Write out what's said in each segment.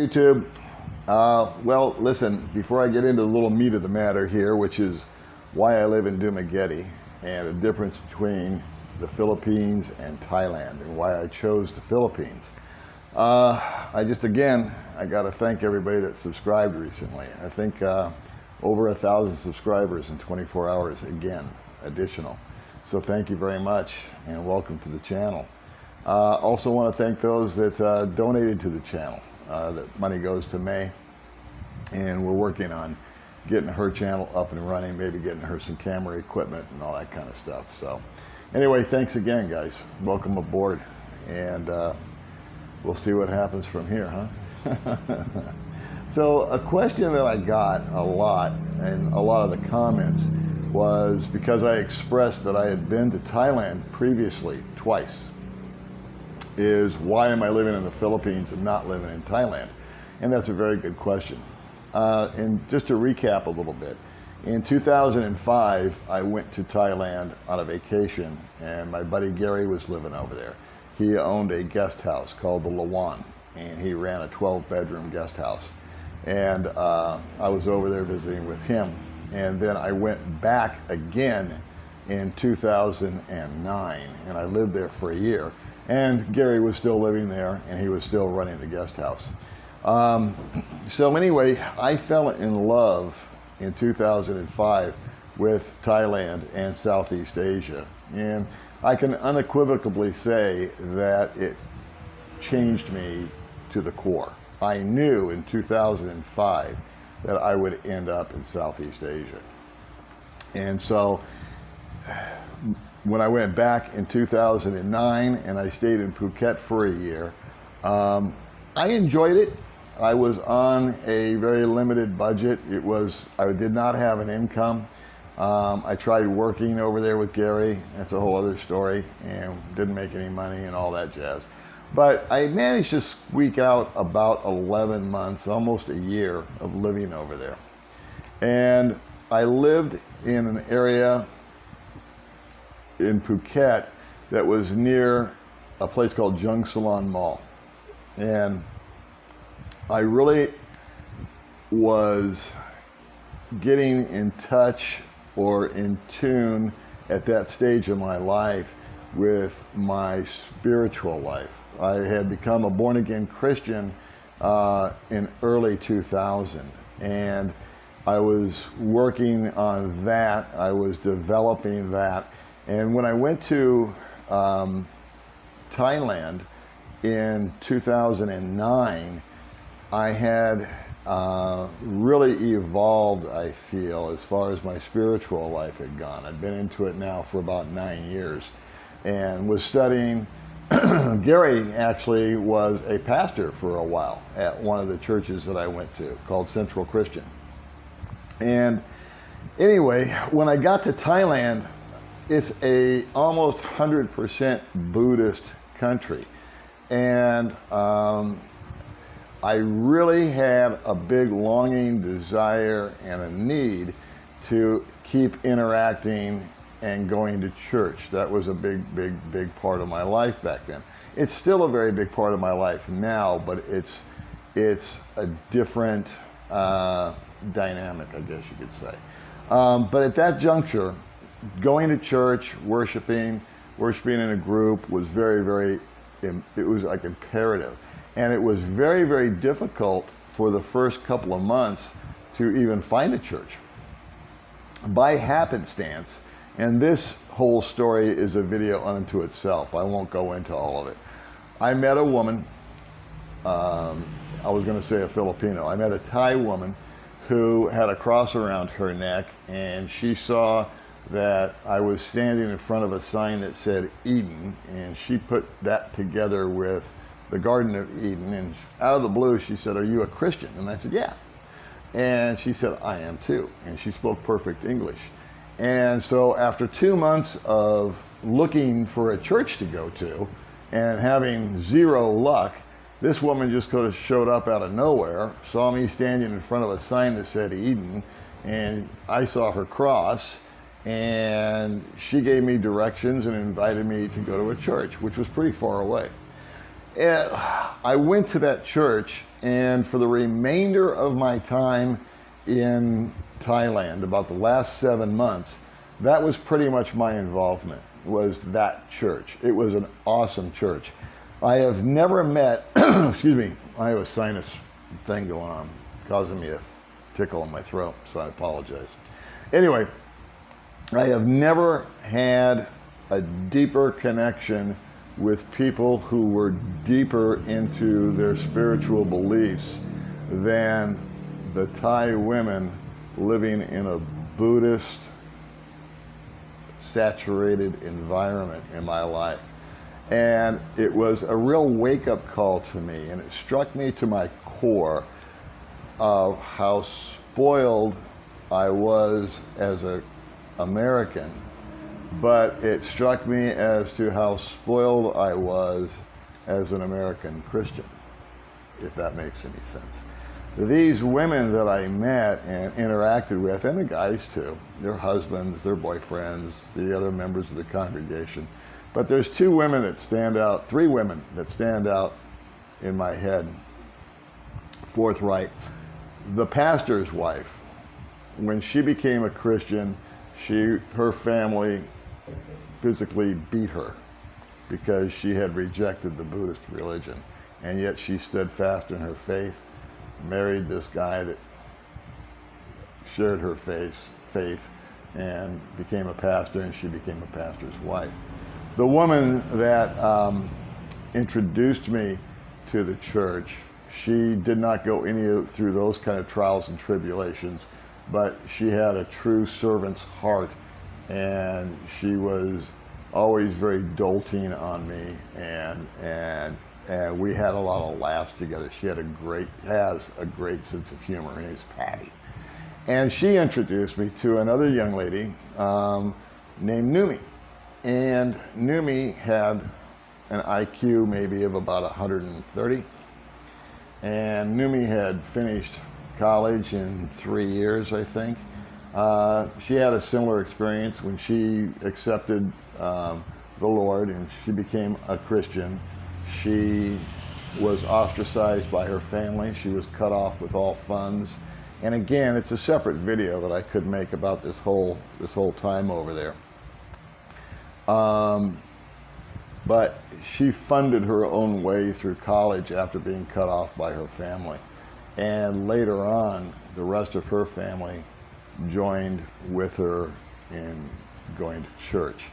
YouTube. Well, listen, before I get into the little meat of the matter here, which is why I live in Dumaguete and the difference between the Philippines and Thailand and why I chose the Philippines, I got to thank everybody that subscribed recently. I think over 1,000 subscribers in 24 hours, again, additional. So thank you very much and welcome to the channel. Also want to thank those that donated to the channel. That money goes to May, and we're working on getting her channel up and running, maybe getting her some camera equipment and all that kind of stuff. So anyway, thanks again, guys. Welcome aboard, and we'll see what happens from here, huh? So a question that I got a lot, and a lot of the comments, was because I expressed that I had been to Thailand previously twice, is why am I living in the Philippines and not living in Thailand? And that's a very good question. And just to recap a little bit, in 2005, I went to Thailand on a vacation, and my buddy Gary was living over there. He owned a guest house called the Lawan, and he ran a 12-bedroom guest house. And I was over there visiting with him. And then I went back again in 2009, and I lived there for a year. And Gary was still living there, and he was still running the guest house. So anyway, I fell in love in 2005 with Thailand and Southeast Asia. And I can unequivocally say that it changed me to the core. I knew in 2005 that I would end up in Southeast Asia. And so when I went back in 2009 and I stayed in Phuket for a year, I enjoyed it. I was on a very limited budget. I did not have an income. I tried working over there with Gary. That's a whole other story, and didn't make any money and all that jazz. But I managed to squeak out about 11 months, almost a year of living over there. And I lived in an area in Phuket that was near a place called Jung Salon Mall. And I really was getting in touch or in tune at that stage of my life with my spiritual life. I had become a born-again Christian in early 2000, and I was working on that. I was developing that. And when I went to Thailand in 2009, I had really evolved, I feel, as far as my spiritual life had gone. I'd been into it now for about 9 years and was studying. Gary actually was a pastor for a while at one of the churches that I went to called Central Christian. And anyway, when I got to Thailand, it's a almost 100% Buddhist country. And I really had a big longing, desire, and a need to keep interacting and going to church. That was a big part of my life back then. It's still a very big part of my life now, but it's a different dynamic, I guess you could say. But at that juncture, going to church, worshiping in a group was it was like imperative. And it was very difficult for the first couple of months to even find a church. By happenstance, and this whole story is a video unto itself, I won't go into all of it. I met a woman, I was going to say a Filipino, I met a Thai woman who had a cross around her neck, and she saw that I was standing in front of a sign that said Eden, and she put that together with the Garden of Eden, and out of the blue she said, "Are you a Christian?" And I said, "Yeah." And she said, "I am too." And she spoke perfect English. And so after 2 months of looking for a church to go to and having zero luck, this woman just kind of showed up out of nowhere, saw me standing in front of a sign that said Eden, and I saw her cross, and she gave me directions and invited me to go to a church, which was pretty far away. I went to that church, and for the remainder of my time in Thailand, about the last 7 months, that was pretty much my involvement, was that church. It was an awesome church. I have never met, excuse me, I have a sinus thing going on, causing me a tickle in my throat, so I apologize. Anyway, I have never had a deeper connection with people who were deeper into their spiritual beliefs than the Thai women living in a Buddhist saturated environment in my life. And it was a real wake-up call to me, and it struck me to my core of how spoiled I was as an American, but it struck me as to how spoiled I was as an American Christian, if that makes any sense. These women that I met and interacted with, and the guys too, their husbands, their boyfriends, the other members of the congregation, but there's two women that stand out, three women that stand out in my head, forthright. The pastor's wife, when she became a Christian, her family physically beat her because she had rejected the Buddhist religion, and yet she stood fast in her faith, married this guy that shared her faith, and became a pastor, and she became a pastor's wife. The woman that introduced me to the church, she did not go through those kind of trials and tribulations, but she had a true servant's heart, and she was always very doting on me, and we had a lot of laughs together. She has a great sense of humor. Her name's Patty. And she introduced me to another young lady named Numi. And Numi had an IQ maybe of about 130. And Numi had finished college in 3 years, I think. She had a similar experience when she accepted the Lord and she became a Christian. She was ostracized by her family. She was cut off with all funds. And again, it's a separate video that I could make about this whole time over there. But she funded her own way through college after being cut off by her family. And later on, the rest of her family joined with her in going to church.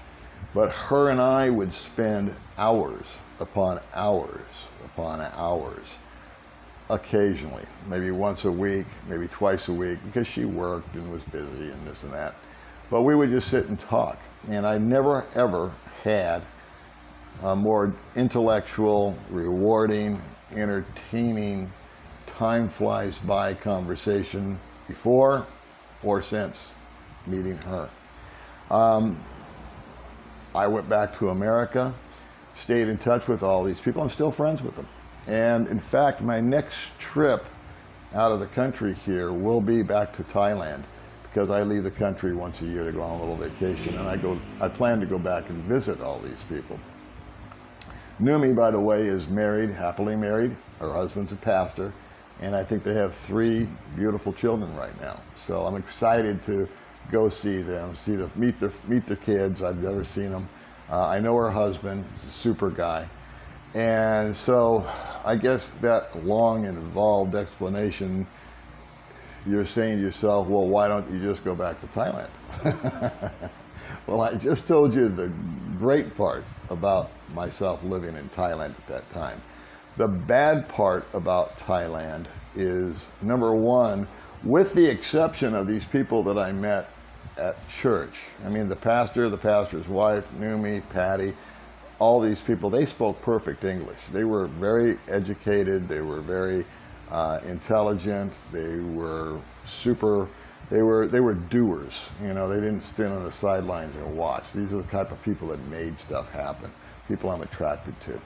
But her and I would spend hours upon hours upon hours, occasionally, maybe once a week, maybe twice a week, because she worked and was busy and this and that. But we would just sit and talk. And I never, ever had a more intellectual, rewarding, entertaining, time flies by conversation before or since meeting her. I went back to America, stayed in touch with all these people. I'm still friends with them. And in fact, my next trip out of the country here will be back to Thailand, because I leave the country once a year to go on a little vacation, and I plan to go back and visit all these people. Numi, by the way, is married, happily married. Her husband's a pastor, and I think they have 3 beautiful children right now. So I'm excited to go see them, meet their kids. I've never seen them. I know her husband, he's a super guy. And so I guess that long and involved explanation, you're saying to yourself, well, why don't you just go back to Thailand? Well, I just told you the great part about myself living in Thailand at that time. The bad part about Thailand is, number one, with the exception of these people that I met at church. I mean, the pastor, the pastor's wife, Numi, Patty, all these people, they spoke perfect English. They were very educated. They were very intelligent. They were they were doers. You know, they didn't stand on the sidelines and watch. These are the type of people that made stuff happen, people I'm attracted to.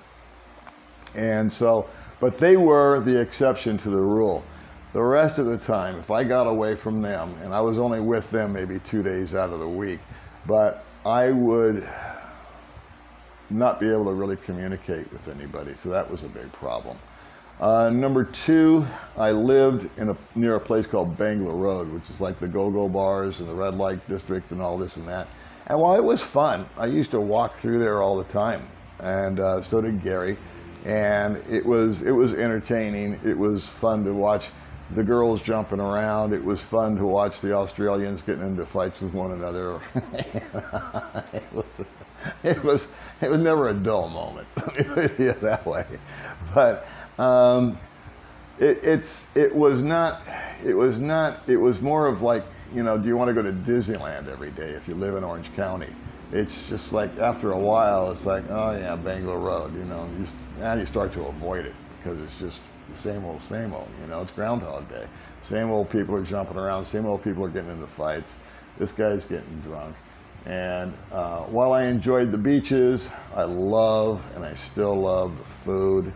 And so, but they were the exception to the rule. The rest of the time, if I got away from them, and I was only with them maybe 2 days out of the week, but I would not be able to really communicate with anybody. So that was a big problem. Number two, I lived near a place called Bangla Road, which is like the go-go bars and the red light district and all this and that. And while it was fun, I used to walk through there all the time, and so did Gary. And it was entertaining. It was fun to watch the girls jumping around. It was fun to watch the Australians getting into fights with one another. it was never a dull moment. Let me put it that way. But it was more of like, you know, do you want to go to Disneyland every day if you live in Orange County? It's just like after a while, it's like, oh yeah, Bangor Road, you know, now you start to avoid it because it's just the same old, you know, it's Groundhog Day. Same old people are jumping around, same old people are getting into fights. This guy's getting drunk. And while I enjoyed the beaches, I love, and I still love the food.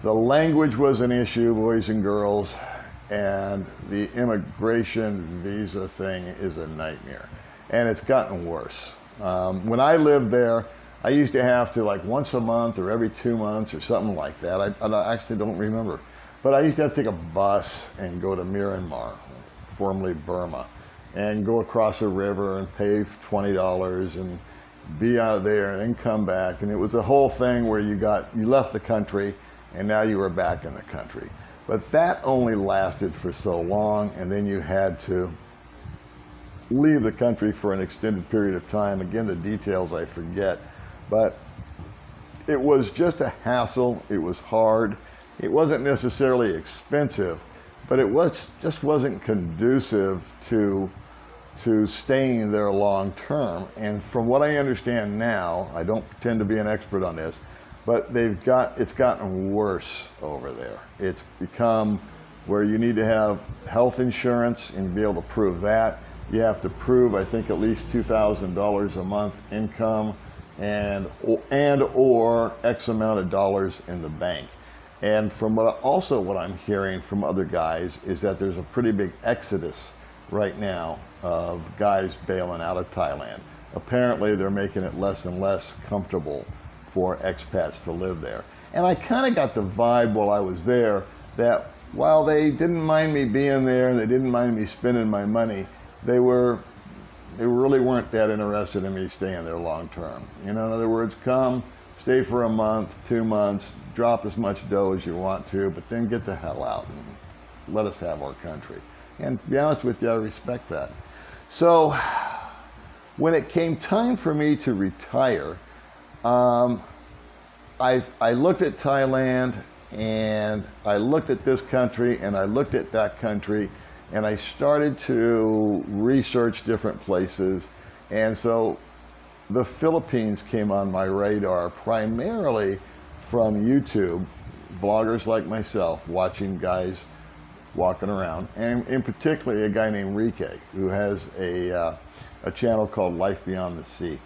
The language was an issue, boys and girls, and the immigration visa thing is a nightmare. And it's gotten worse. When I lived there, I used to have to, like, once a month or every 2 months or something like that. I actually don't remember. But I used to have to take a bus and go to Myanmar, formerly Burma, and go across a river and pay $20 and be out there and then come back. And it was a whole thing where you left the country and now you were back in the country. But that only lasted for so long, and then you had to leave the country for an extended period of time. Again, the details I forget, but it was just a hassle. It was hard. It wasn't necessarily expensive, but it just wasn't conducive to staying there long term. And from what I understand now, I don't pretend to be an expert on this, but it's gotten worse over there. It's become where you need to have health insurance and be able to prove that. You have to prove, I think, at least $2,000 a month income and or X amount of dollars in the bank. And from what I'm hearing from other guys is that there's a pretty big exodus right now of guys bailing out of Thailand. Apparently they're making it less and less comfortable for expats to live there. And I kind of got the vibe while I was there that while they didn't mind me being there and they didn't mind me spending my money, they really weren't that interested in me staying there long term. You know, in other words, come, stay for a month, 2 months, drop as much dough as you want to, but then get the hell out and let us have our country. And to be honest with you, I respect that. So when it came time for me to retire, I looked at Thailand, and I looked at this country, and I looked at that country, and I started to research different places. And so the Philippines came on my radar primarily from YouTube, vloggers like myself watching guys walking around, and in particular a guy named Rike, who has a channel called Life Beyond the Sea.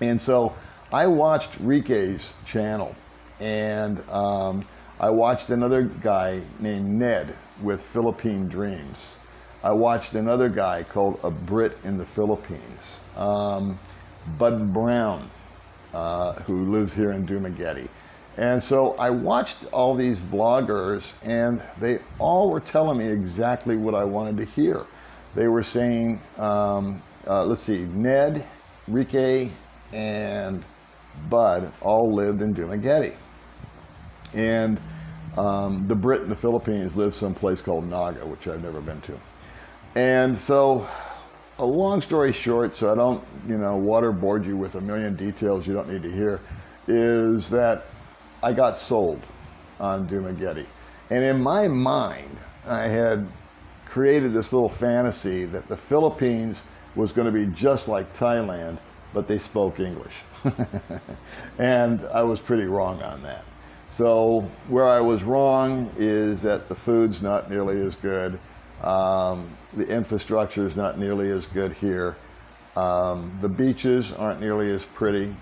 And so I watched Rike's channel, and I watched another guy named Ned with Philippine Dreams. I watched another guy called A Brit in the Philippines, Bud Brown, who lives here in Dumaguete. And so I watched all these vloggers, and they all were telling me exactly what I wanted to hear. They were saying, let's see, Ned, Rike, and Bud all lived in Dumaguete. And the Brit in the Philippines lives someplace called Naga, which I've never been to. And so, a long story short, so I don't, waterboard you with a million details you don't need to hear, is that I got sold on Dumaguete. And in my mind, I had created this little fantasy that the Philippines was going to be just like Thailand, but they spoke English. And I was pretty wrong on that. So where I was wrong is that the food's not nearly as good. The infrastructure is not nearly as good here. The beaches aren't nearly as pretty.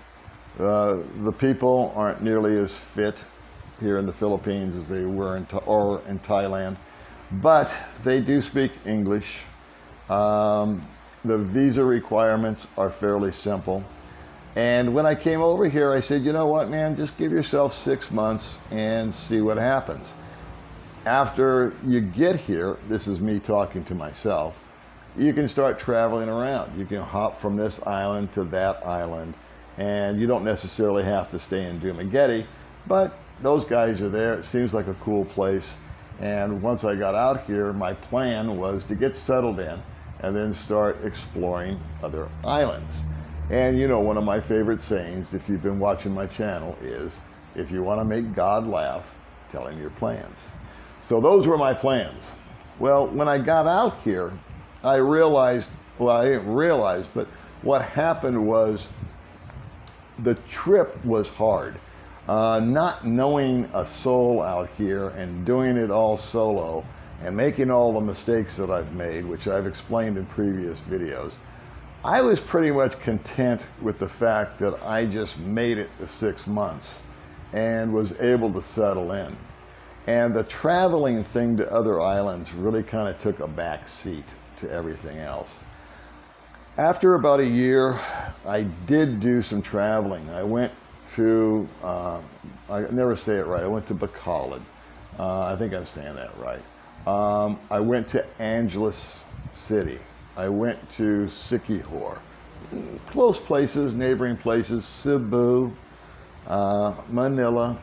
The people aren't nearly as fit here in the Philippines as they were in Thailand. But they do speak English. The visa requirements are fairly simple. And when I came over here, I said, you know what, man, just give yourself 6 months and see what happens. After you get here, this is me talking to myself, you can start traveling around. You can hop from this island to that island, and you don't necessarily have to stay in Dumaguete, but those guys are there. It seems like a cool place. And once I got out here, my plan was to get settled in and then start exploring other islands. And you know, one of my favorite sayings, if you've been watching my channel, is, if you want to make God laugh, tell him your plans. So those were my plans. Well, when I got out here, I realized, well, I didn't realize, but what happened was the trip was hard. Not knowing a soul out here and doing it all solo and making all the mistakes that I've made, which I've explained in previous videos, I was pretty much content with the fact that I just made it the 6 months and was able to settle in. And the traveling thing to other islands really kind of took a back seat to everything else. After about a year, I did do some traveling. I went to, I never say it right, I went to Bacolod. I think I'm saying that right. I went to Angeles City. I went to Siquijor. Close places, neighboring places, Cebu, Manila.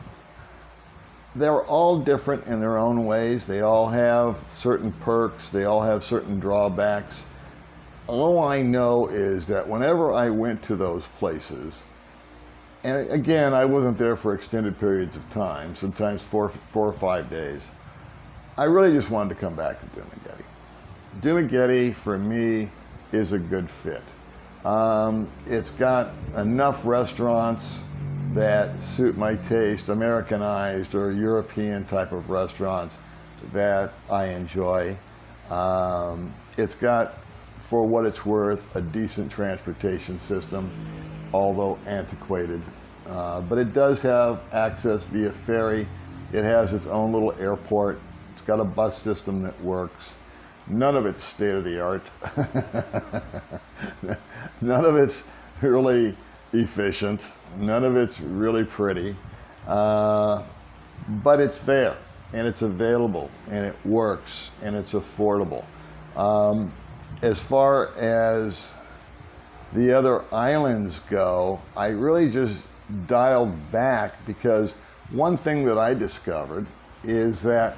They're all different in their own ways. They all have certain perks. They all have certain drawbacks. All I know is that whenever I went to those places, and again, I wasn't there for extended periods of time, sometimes four or 5 days, I really just wanted to come back to Dumaguete. Dumaguete, for me, is a good fit. It's got enough restaurants that suit my taste, Americanized or European type of restaurants that I enjoy. It's got, for what it's worth, a decent transportation system, although antiquated. But it does have access via ferry. It has its own little airport. It's got a bus system that works. None of it's state-of-the-art. None of it's really efficient. None of it's really pretty. But it's there, and it's available, and it works, and it's affordable. As far as the other islands go, I really just dialed back, because one thing that I discovered is that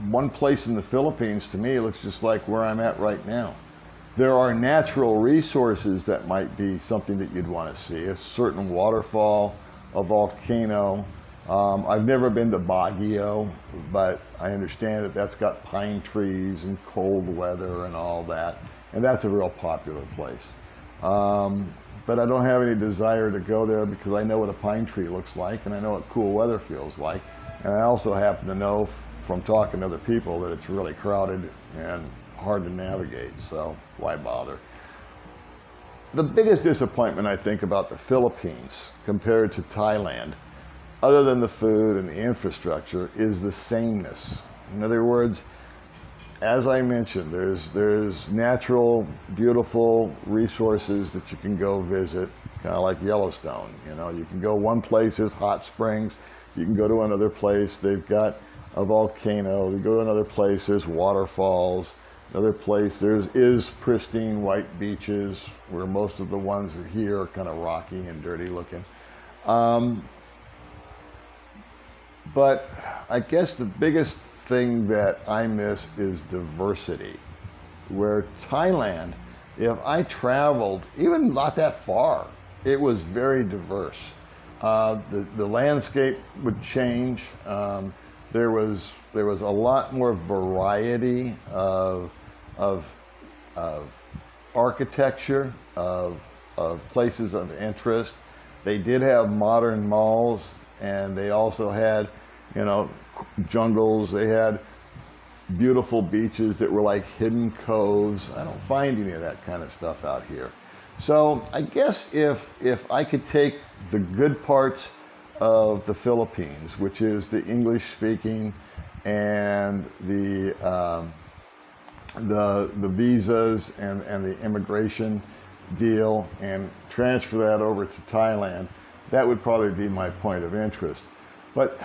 one place in the Philippines, to me, looks just like where I'm at right now. There are natural resources that might be something that you'd want to see. A certain waterfall, a volcano. I've never been to Baguio, but I understand that that's got pine trees and cold weather and all that. And that's a real popular place. But I don't have any desire to go there, because I know what a pine tree looks like, and I know what cool weather feels like. And I also happen to know from talking to other people that it's really crowded and hard to navigate, so why bother? The biggest disappointment, I think, about the Philippines compared to Thailand, other than the food and the infrastructure, is the sameness. In other words, as I mentioned, there's natural, beautiful resources that you can go visit, kind of like Yellowstone. You know, you can go one place, there's hot springs. You can go to another place, they've got a volcano. You go to another place, there's waterfalls. Another place, is pristine white beaches, where most of the ones that here are kind of rocky and dirty looking. But I guess the biggest thing that I miss is diversity. Where Thailand, if I traveled, even not that far, it was very diverse. The landscape would change. There was a lot more variety of architecture, of places of interest. They did have modern malls, and they also had, you know, jungles. They had beautiful beaches that were like hidden coves. I don't find any of that kind of stuff out here. So I guess if I could take the good parts of the Philippines, which is the English speaking and the visas and the immigration, deal and transfer that over to Thailand, that would probably be my point of interest. But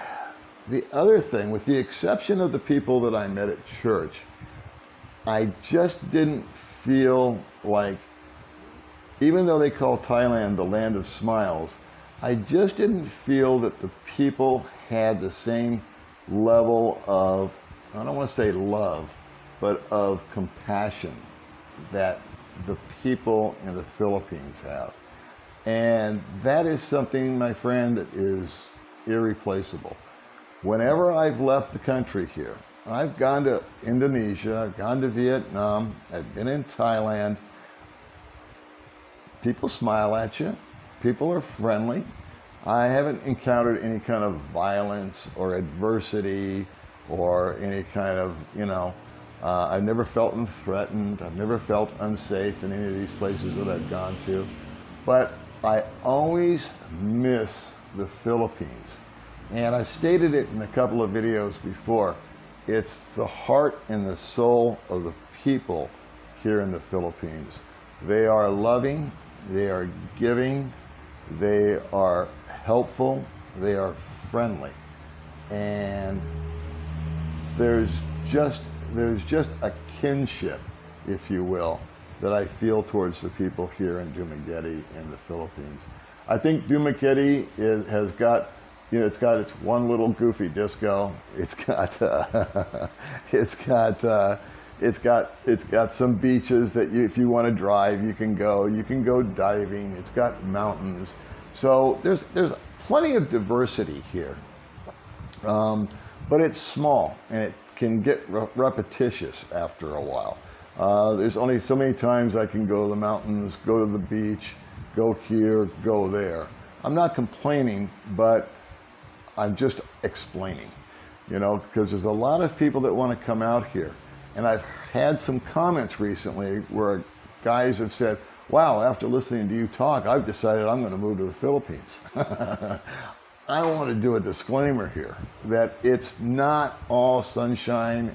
the other thing, with the exception of the people that I met at church, I just didn't feel like, even though they call Thailand the land of smiles, I just didn't feel that the people had the same level of, I don't want to say love, but of compassion that the people in the Philippines have. And that is something, my friend, that is irreplaceable. Whenever I've left the country here, I've gone to Indonesia, I've gone to Vietnam, I've been in Thailand. People smile at you. People are friendly. I haven't encountered any kind of violence or adversity or any kind of, I've never felt threatened. I've never felt unsafe in any of these places that I've gone to. But I always miss the Philippines. And I've stated it in a couple of videos before. It's the heart and the soul of the people here in the Philippines. They are loving, they are giving, they are helpful, they are friendly. And there's just a kinship, if you will, that I feel towards the people here in Dumaguete in the Philippines. I think Dumaguete has got, it's got its one little goofy disco. It's got some beaches that if you want to drive, you can go. You can go diving. It's got mountains. So there's plenty of diversity here, but it's small and it can get repetitious after a while. There's only so many times I can go to the mountains, go to the beach, go here, go there. I'm not complaining, but I'm just explaining, because there's a lot of people that want to come out here. And I've had some comments recently where guys have said, wow, after listening to you talk, I've decided I'm going to move to the Philippines. I want to do a disclaimer here that it's not all sunshine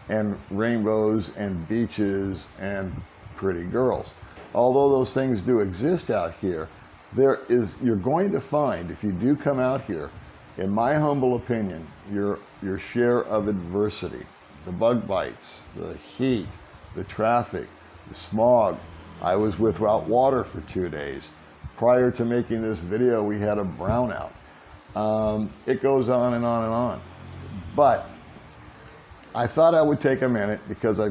and rainbows and beaches and pretty girls. Although those things do exist out here, you're going to find, if you do come out here, in my humble opinion, your share of adversity, the bug bites, the heat, the traffic, the smog. I was without water for 2 days. Prior to making this video, we had a brownout. It goes on and on and on. But I thought I would take a minute because I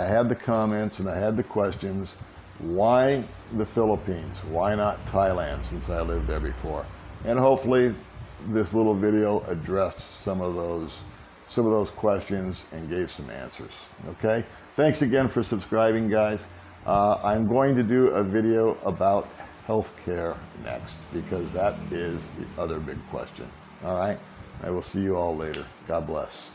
had the comments and I had the questions. Why the Philippines? Why not Thailand, since I lived there before? And hopefully this little video addressed some of those questions and gave some answers. Okay? Thanks again for subscribing, guys. I'm going to do a video about healthcare next because that is the other big question. All right? I will see you all later. God bless.